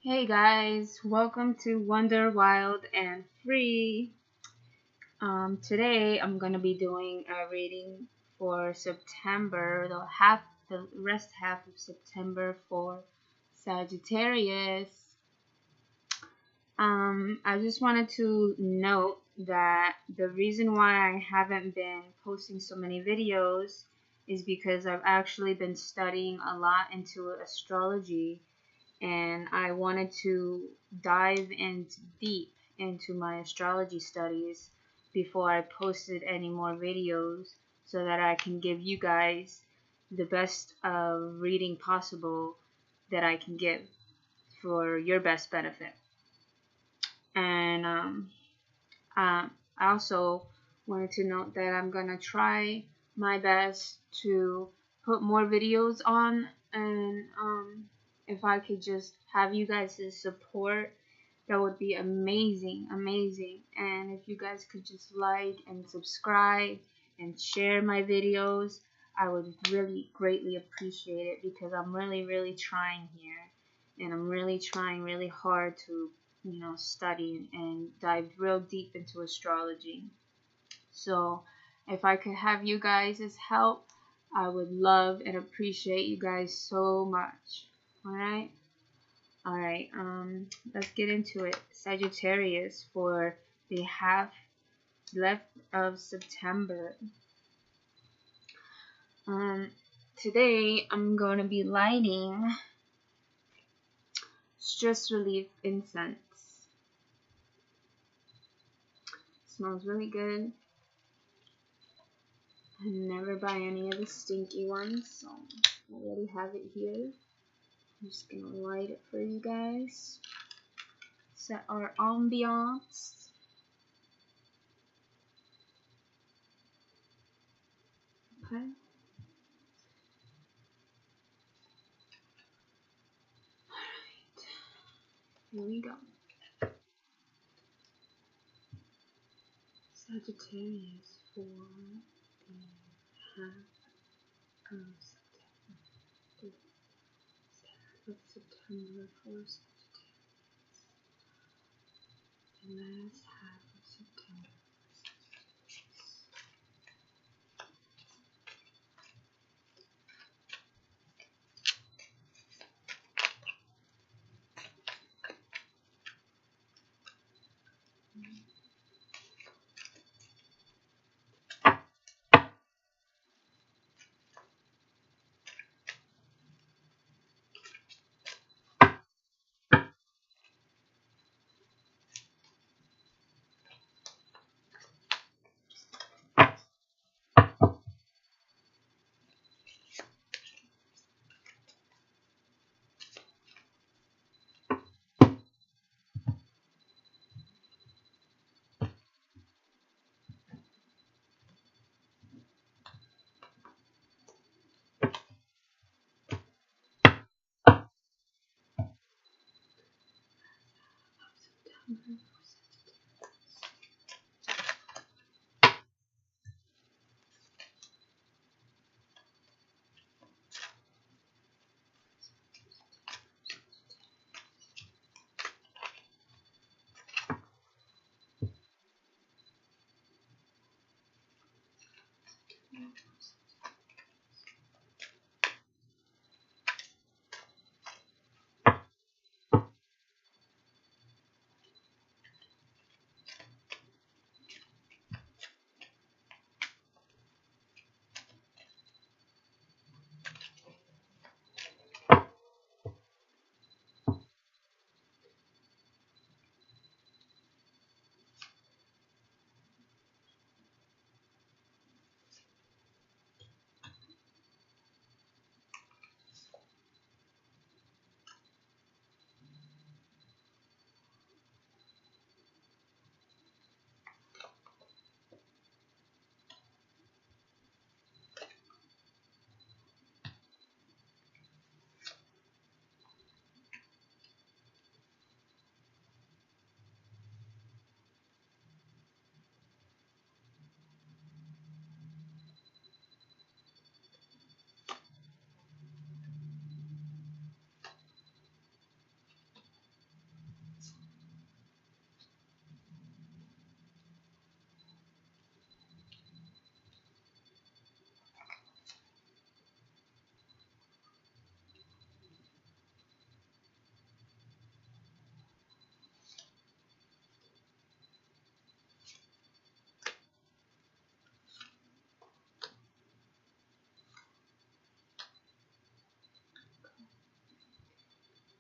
Hey guys, welcome to Wonder, Wild, and Free. Today I'm gonna be doing a reading for September, the rest half of September for Sagittarius. I just wanted to note that the reason why I haven't been posting so many videos is because I've actually been studying a lot into astrology, and I wanted to dive in deep into my astrology studies before I posted any more videos, so that I can give you guys the best reading possible that I can give for your best benefit. And I also wanted to note that I'm gonna try my best to put more videos on, and if I could just have you guys' support, that would be amazing. And if you guys could just like and subscribe and share my videos, I would really greatly appreciate it, because I'm really trying here, and I'm really trying really hard to study and dive real deep into astrology. So if I could have you guys' help, I would love and appreciate you guys so much. Alright? Alright, let's get into it. Sagittarius for the half left of September. Today I'm going to be lighting stress relief incense. Smells really good. I never buy any of the stinky ones, so I already have it here. I'm just gonna light it for you guys. Set our ambiance. Okay. Alright. Here we go. Sagittarius for the half of September. The half of September for Sagittarius. The last half of September.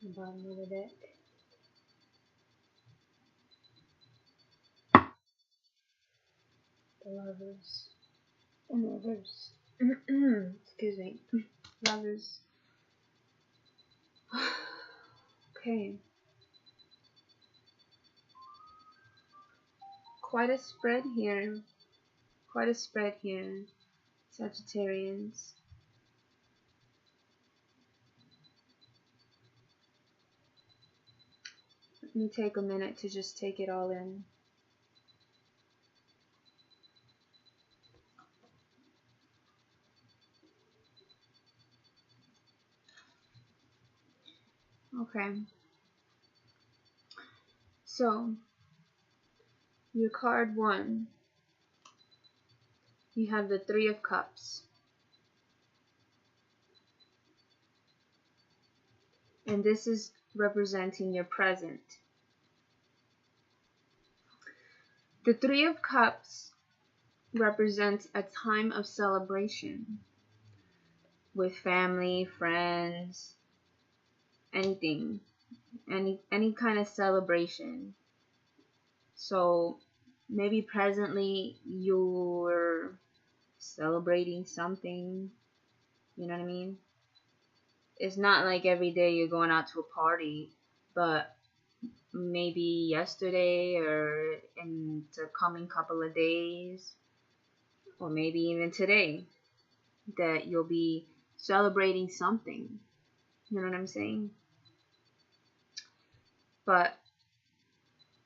The bottom of the deck. The Lovers. And Lovers. Excuse me. Lovers. Okay. Quite a spread here. Quite a spread here, Sagittarians. Let me take a minute to just take it all in. Okay. So, your card 1, you have the 3 of Cups. And this is representing your present. The 3 of Cups represents a time of celebration with family, friends, anything, any kind of celebration. So maybe presently you're celebrating something, you know what I mean? It's not like every day you're going out to a party, but maybe yesterday or in the coming couple of days, or maybe even today, that you'll be celebrating something. You know what I'm saying? But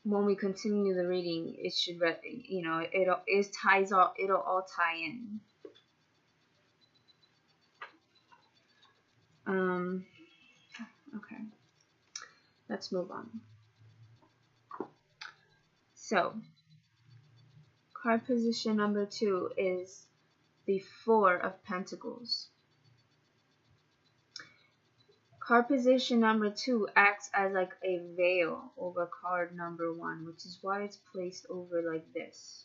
when we continue the reading, it should, you know, it'll all tie in. Okay, let's move on. So, card position number 2 is the 4 of Pentacles. Card position number 2 acts as like a veil over card number 1, which is why it's placed over like this.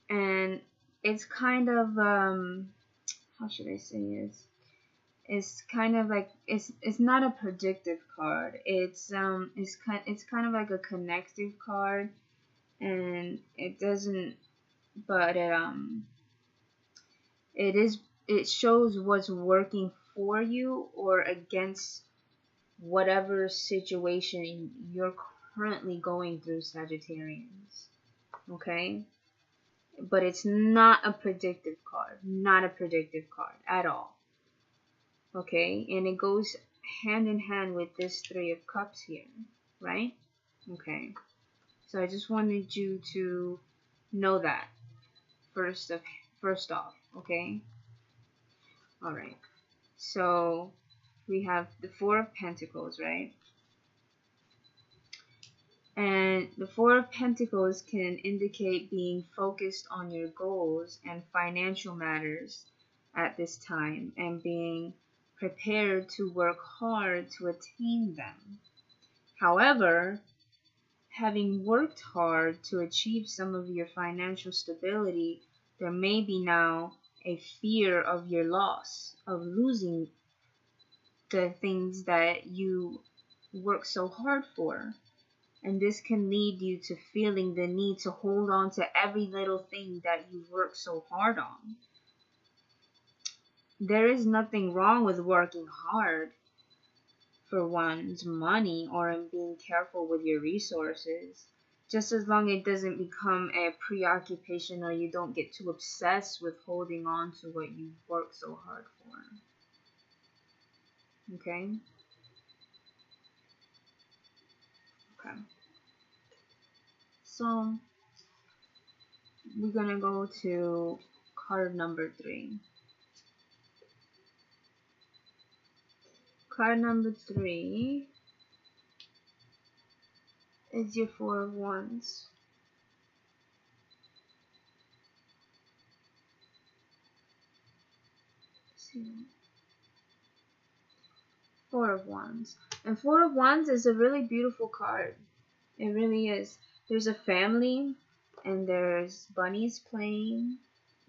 And it's kind of how should I say this? It's kind of like it's not a predictive card. It's kind of like a connective card, and it doesn't, but it shows what's working for you or against whatever situation you're currently going through, Sagittarians. Okay? But it's not a predictive card. Not a predictive card at all. Okay? And it goes hand in hand with this 3 of Cups here. Right? Okay. So I just wanted you to know that first off. Okay? Alright. So we have the 4 of Pentacles, right? And the 4 of Pentacles can indicate being focused on your goals and financial matters at this time and being prepared to work hard to attain them. However, having worked hard to achieve some of your financial stability, there may be now a fear of your loss, of losing the things that you work so hard for. And this can lead you to feeling the need to hold on to every little thing that you work so hard on. There is nothing wrong with working hard for one's money or in being careful with your resources, just as long as it doesn't become a preoccupation or you don't get too obsessed with holding on to what you work so hard for. Okay? Okay. So, we're gonna go to card number 3. Card number 3 is your 4 of Wands. See. 4 of Wands. And 4 of Wands is a really beautiful card. It really is. There's a family, and there's bunnies playing,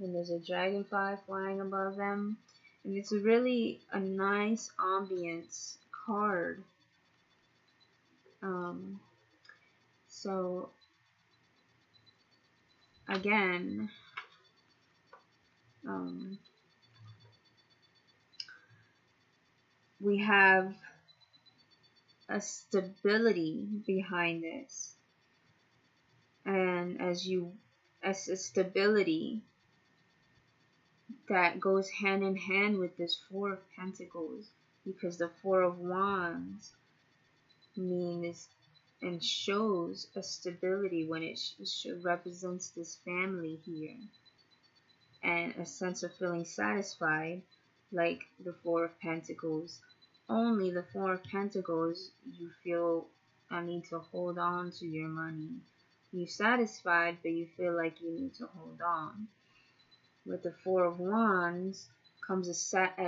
and there's a dragonfly flying above them. And it's really a nice ambience card. So again, we have a stability behind this, and as a stability that goes hand in hand with this Four of Pentacles, because the Four of Wands means and shows a stability when it represents this family here, and a sense of feeling satisfied, like the Four of Pentacles. Only the Four of Pentacles, you feel a need to hold on to your money. You're satisfied, but you feel like you need to hold on. With the Four of Wands comes a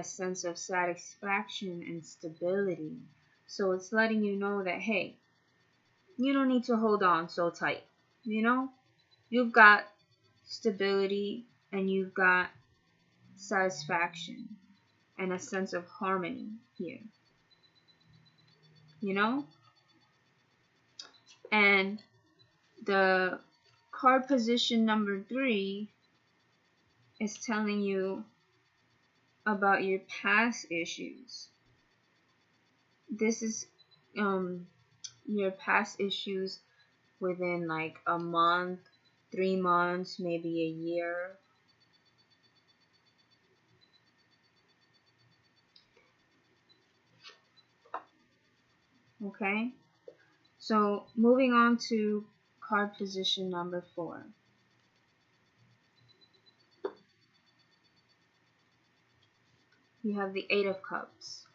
sense of satisfaction and stability. So it's letting you know that, hey, you don't need to hold on so tight. You know, you've got stability and you've got satisfaction and a sense of harmony here. You know? And the card position number 3 is telling you about your past issues. This is your past issues within like a month, 3 months, maybe a year. Okay, so moving on to card position number 4. You have the Eight of Cups.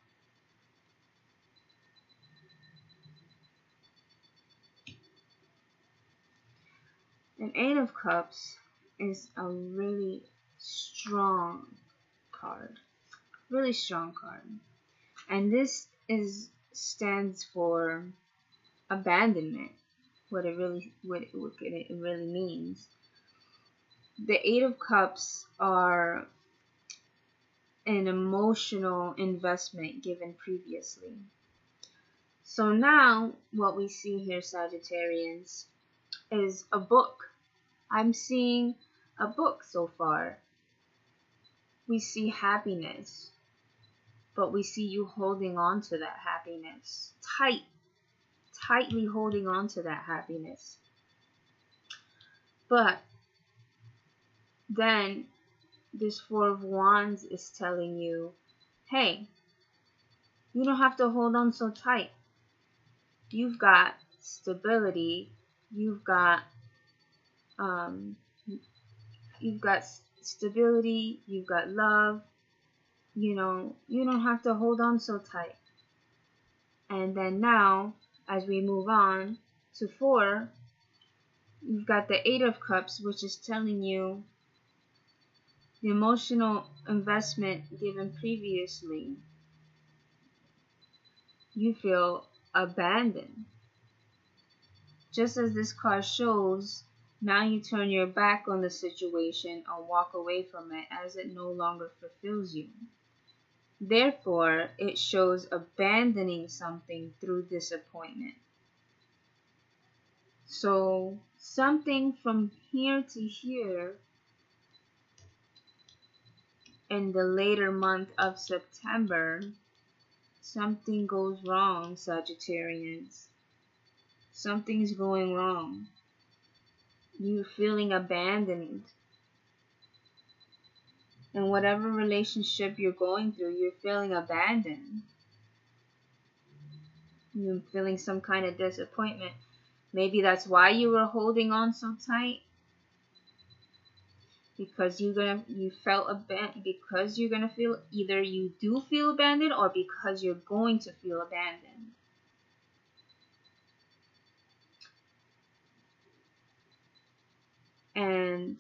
An Eight of Cups is a really strong card. Really strong card. And this stands for abandonment. What it really means. The Eight of Cups are an emotional investment given previously. So now what we see here, Sagittarians, is a book. I'm seeing a book so far. We see happiness, but we see you holding on to that happiness. Tightly holding on to that happiness. But then this Four of Wands is telling you, hey, you don't have to hold on so tight. You've got stability. You've got stability. You've got love. You know, you don't have to hold on so tight. And then now, as we move on to 4, you've got the Eight of Cups, which is telling you the emotional investment given previously. You feel abandoned. Just as this card shows, now you turn your back on the situation or walk away from it as it no longer fulfills you. Therefore, it shows abandoning something through disappointment. So, something from here to here in the later month of September, something goes wrong, Sagittarians. Something's going wrong. You're feeling abandoned. In whatever relationship you're going through, you're feeling abandoned. You're feeling some kind of disappointment. Maybe that's why you were holding on so tight. Because you're gonna feel, either you do feel abandoned or because you're going to feel abandoned. And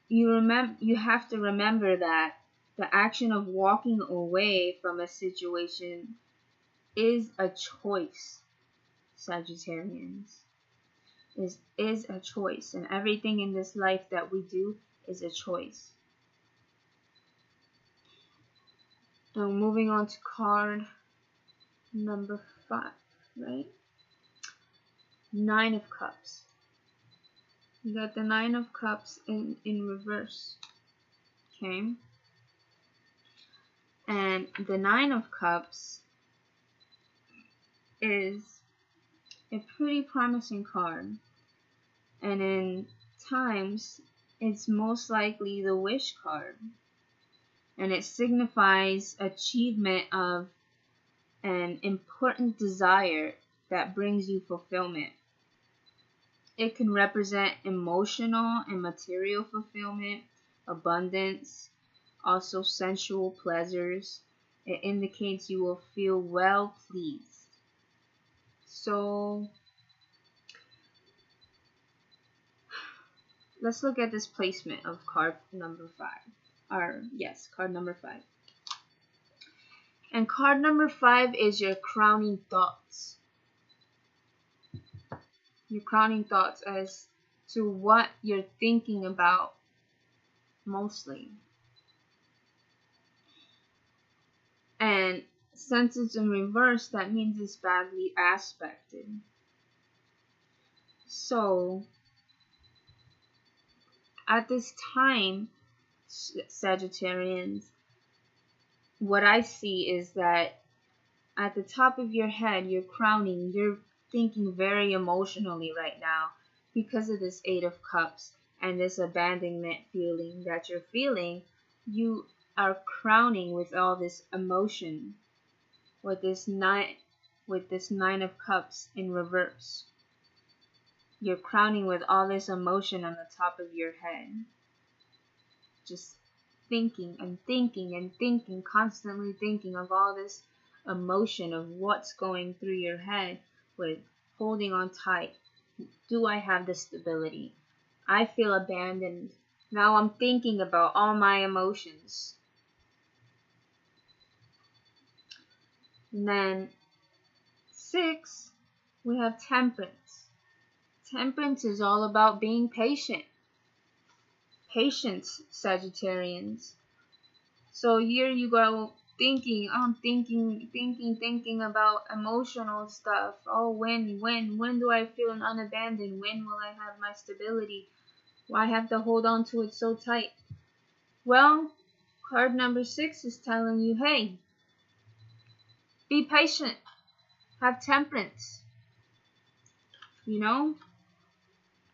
you have to remember that the action of walking away from a situation is a choice, Sagittarians. Is a choice, and everything in this life that we do is a choice. Now moving on to card number 5, right? 9 of Cups. You got the 9 of Cups in reverse, okay? And the 9 of Cups is a pretty promising card. And in times, it's most likely the Wish card. And it signifies achievement of an important desire that brings you fulfillment. It can represent emotional and material fulfillment, abundance, also sensual pleasures. It indicates you will feel well pleased. So let's look at this placement of card number 5. Card number 5. And card number 5 is your crowning thoughts. Your crowning thoughts as to what you're thinking about mostly. And since it's in reverse, that means it's badly aspected. So, at this time, Sagittarians, what I see is that at the top of your head, you're crowning, you're thinking very emotionally right now because of this 8 of Cups and this abandonment feeling that you're feeling. You are crowning with all this emotion, with this 9 of Cups in reverse. You're crowning with all this emotion on the top of your head, just thinking and thinking and thinking, constantly thinking of all this emotion of what's going through your head with holding on tight. Do I have the stability? I feel abandoned. Now I'm thinking about all my emotions. And then 6, we have Temperance. Temperance is all about being patient. Patience, Sagittarians. So here you go thinking about emotional stuff. Oh, when do I feel unabandoned? When will I have my stability? Why have to hold on to it so tight? Well, card number 6 is telling you, hey, be patient. Have temperance. You know,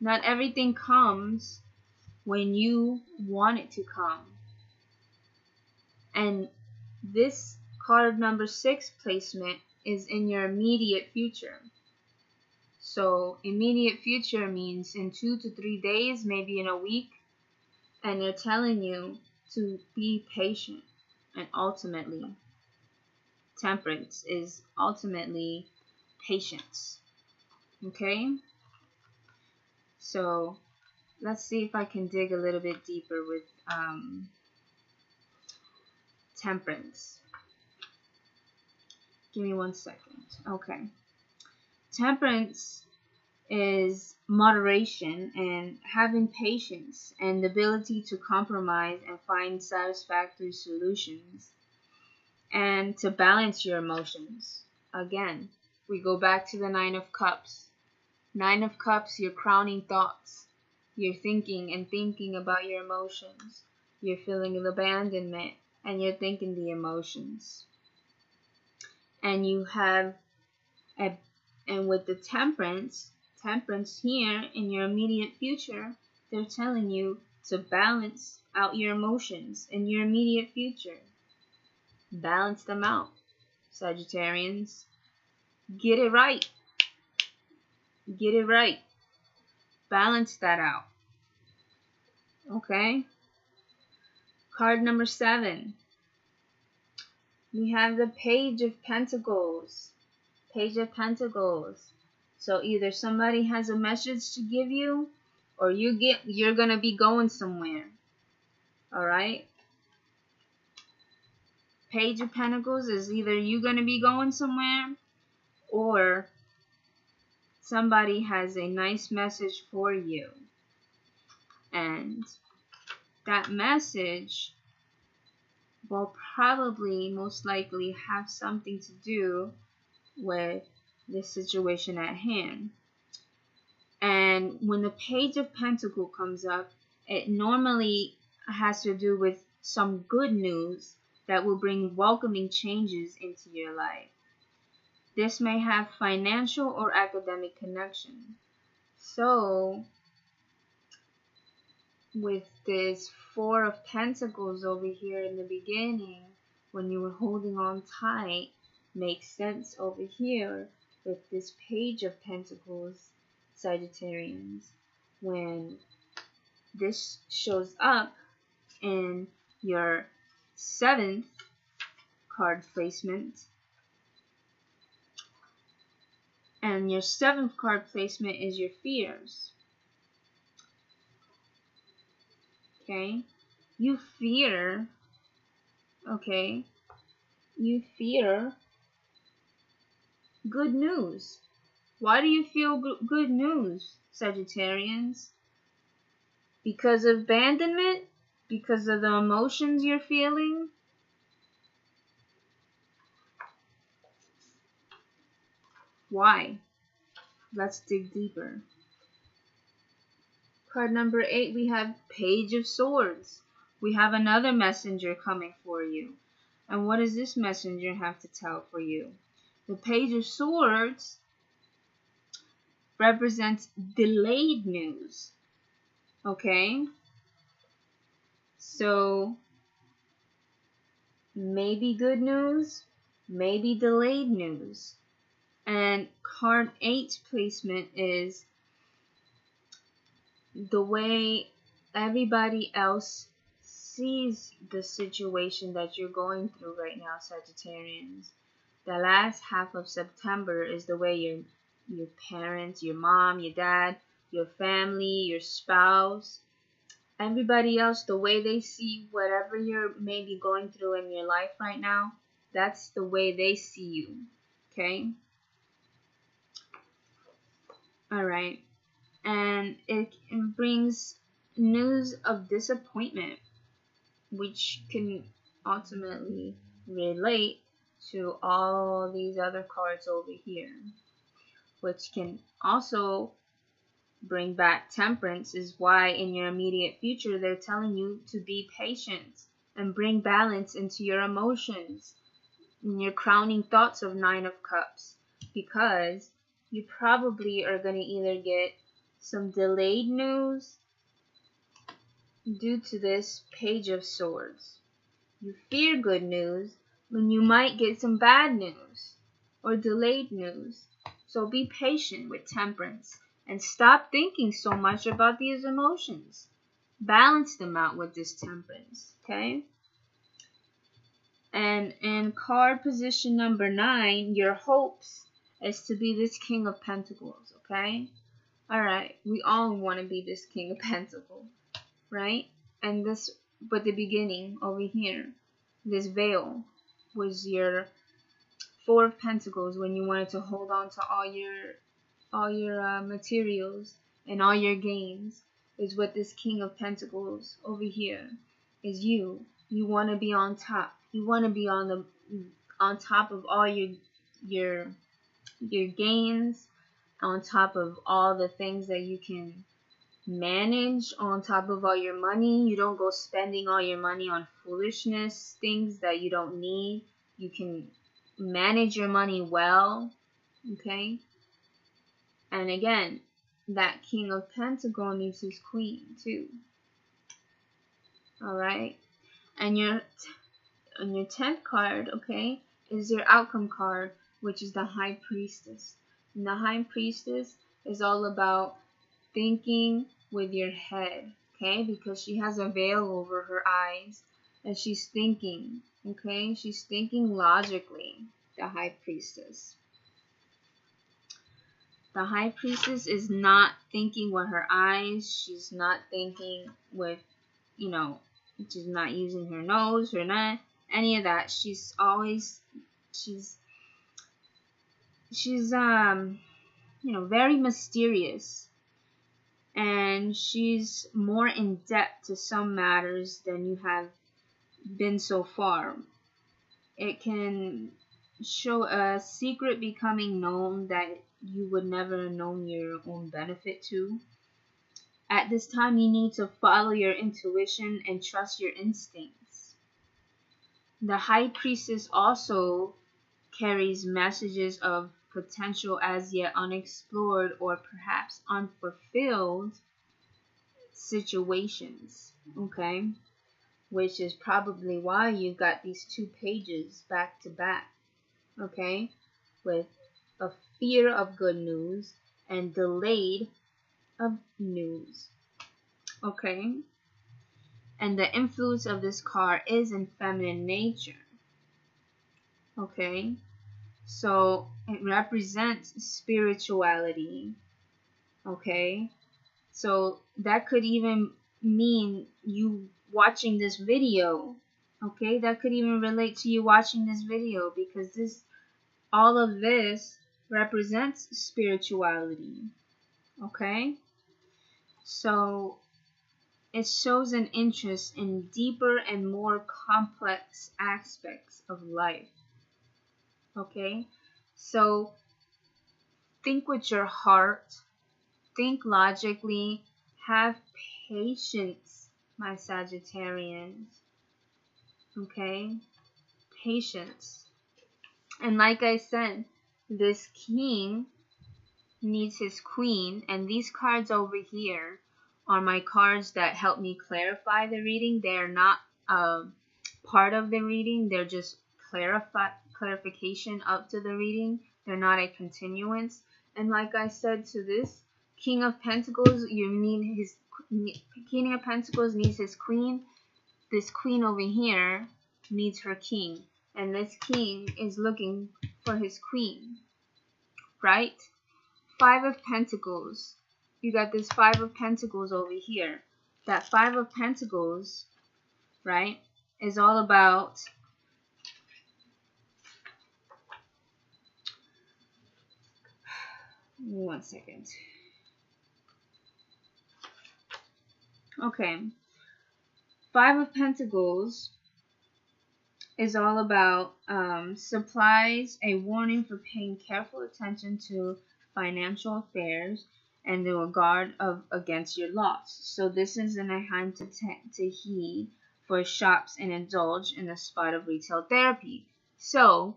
not everything comes when you want it to come. And this card number 6 placement is in your immediate future. So immediate future means in 2 to 3 days, maybe in a week. And they're telling you to be patient. And ultimately, temperance is ultimately patience. Okay? So let's see if I can dig a little bit deeper with temperance. Give me 1 second. Okay. Temperance is moderation and having patience and the ability to compromise and find satisfactory solutions and to balance your emotions. Again, we go back to the 9 of Cups. 9 of Cups, your crowning thoughts. You're thinking and thinking about your emotions. You're feeling abandonment and you're thinking the emotions. And you have and with the temperance here in your immediate future, they're telling you to balance out your emotions in your immediate future. Balance them out, Sagittarians. Get it right. Get it right. Balance that out. Okay? Card number 7. We have the Page of Pentacles. Page of Pentacles. So either somebody has a message to give you or you're going to be going somewhere. All right? Page of Pentacles is either you're going to be going somewhere or somebody has a nice message for you. And that message will probably most likely have something to do with the situation at hand. And when the Page of Pentacles comes up, it normally has to do with some good news that will bring welcoming changes into your life. This may have financial or academic connection. So, with this Four of Pentacles over here in the beginning, when you were holding on tight, makes sense over here with this Page of Pentacles, Sagittarians, when this shows up in your 7th card placement. And your 7th card placement is your fears. Okay? You fear, okay? You fear good news. Why do you feel good news, Sagittarians? Because of abandonment? Because of the emotions you're feeling? Why? Let's dig deeper. Card number 8, we have Page of Swords. We have another messenger coming for you. And what does this messenger have to tell for you? The Page of Swords represents delayed news. Okay? So, maybe good news, maybe delayed news. And card 8 placement is the way everybody else sees the situation that you're going through right now, Sagittarians. The last half of September is the way your parents, your mom, your dad, your family, your spouse, everybody else, the way they see whatever you're maybe going through in your life right now, that's the way they see you. Okay? Alright. And it brings news of disappointment, which can ultimately relate to all these other cards over here, which can also bring back temperance. Is why in your immediate future they're telling you to be patient and bring balance into your emotions and your crowning thoughts of 9 of Cups, because you probably are going to either get some delayed news due to this Page of Swords. You fear good news when you might get some bad news or delayed news. So be patient with temperance and stop thinking so much about these emotions. Balance them out with this temperance, okay? And in card position number 9, your hopes is to be this King of Pentacles, okay? Alright, we all want to be this King of Pentacles, right? And this, but the beginning over here, this veil was your 4 of Pentacles when you wanted to hold on to all your materials and all your gains, is what this King of Pentacles over here is. You want to be on top. You want to be on top of all your gains, on top of all the things that you can manage, on top of all your money. You don't go spending all your money on foolishness, things that you don't need. You can manage your money well, okay? And again, that King of Pentacles needs his queen too. Alright? And your 10th card, okay, is your outcome card, which is the High Priestess. And the High Priestess is all about thinking with your head, okay? Because she has a veil over her eyes and she's thinking, okay? She's thinking logically, the High Priestess. The High Priestess is not thinking with her eyes. She's not thinking with, she's not using her nose, her neck, any of that. She's very mysterious. And she's more in depth to some matters than you have been so far. It can show a secret becoming known that you would never have known your own benefit to. At this time, you need to follow your intuition and trust your instincts. The High Priestess also carries messages of potential as yet unexplored or perhaps unfulfilled situations, okay? Which is probably why you've got these 2 pages back to back, okay? With a fear of good news and delayed of news, okay? And the influence of this card is in feminine nature, okay? So it represents spirituality, okay? So that could even mean you watching this video, okay? That could even relate to you watching this video, because all of this represents spirituality, okay? So it shows an interest in deeper and more complex aspects of life, okay? So think with your heart, think logically, have patience, my Sagittarians, okay? Patience. And like I said, this king needs his queen, and these cards over here are my cards that help me clarify the reading. They are not part of the reading. They're just clarification up to the reading. They're not a continuance. And like I said, to this King of Pentacles, King of Pentacles needs his queen. This queen over here needs her king, and this king is looking for his queen, right? 5 of Pentacles. You got this 5 of Pentacles over here. That 5 of Pentacles, right, is all about one second. Okay. 5 of Pentacles is all about supplies, a warning for paying careful attention to financial affairs, and the regard against your loss. So this is in a time to heed for shops and indulge in the spot of retail therapy. So,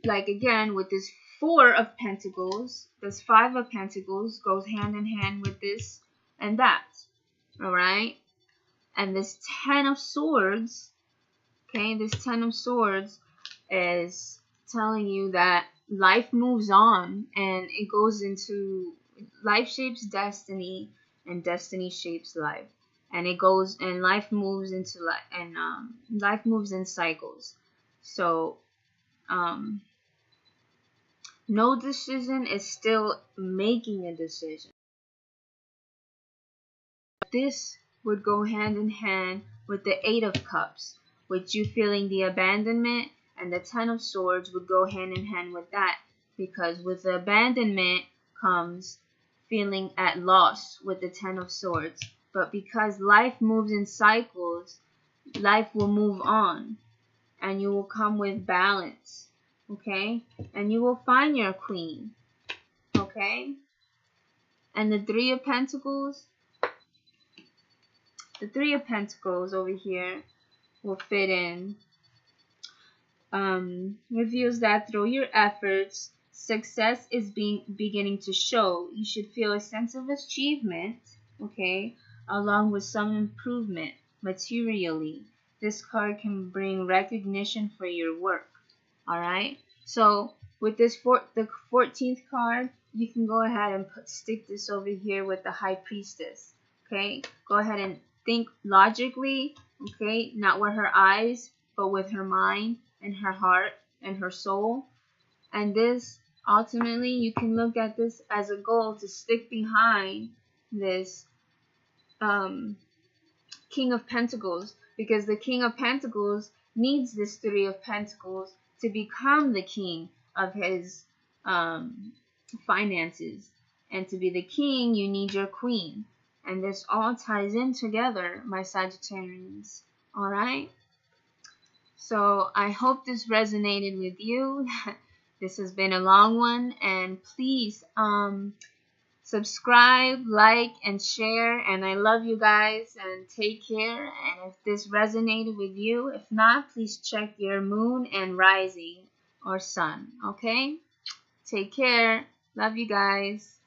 like again, with this 4 of Pentacles, this 5 of Pentacles goes hand in hand with this and that. Alright? And this 10 of Swords, okay, this 10 of Swords is telling you that life moves on, and it goes into life shapes destiny, and destiny shapes life, and it goes, and life moves into life, and life moves in cycles. So no decision is still making a decision. This would go hand in hand with the 8 of Cups, with you feeling the abandonment, and the 10 of Swords would go hand in hand with that, because with the abandonment comes feeling at loss with the 10 of Swords. But because life moves in cycles, life will move on, and you will come with balance, okay? And you will find your queen, okay? And the 3 of Pentacles, the 3 of Pentacles over here will fit in. Reveals that through your efforts, success is beginning to show. You should feel a sense of achievement, okay, along with some improvement materially. This card can bring recognition for your work. All right. So with this the 14th card, you can go ahead and stick this over here with the High Priestess. Okay. Go ahead and think logically. Okay. Not with her eyes, but with her mind and her heart and her soul. And this, ultimately, you can look at this as a goal to stick behind this King of Pentacles, because the King of Pentacles needs this 3 of Pentacles to become the king of his finances. And to be the king, you need your queen. And this all ties in together, my Sagittarians. Alright? So I hope this resonated with you. This has been a long one, and please subscribe, like, and share. And I love you guys, and take care. And if this resonated with you, if not, please check your moon and rising or sun. Okay? Take care. Love you guys.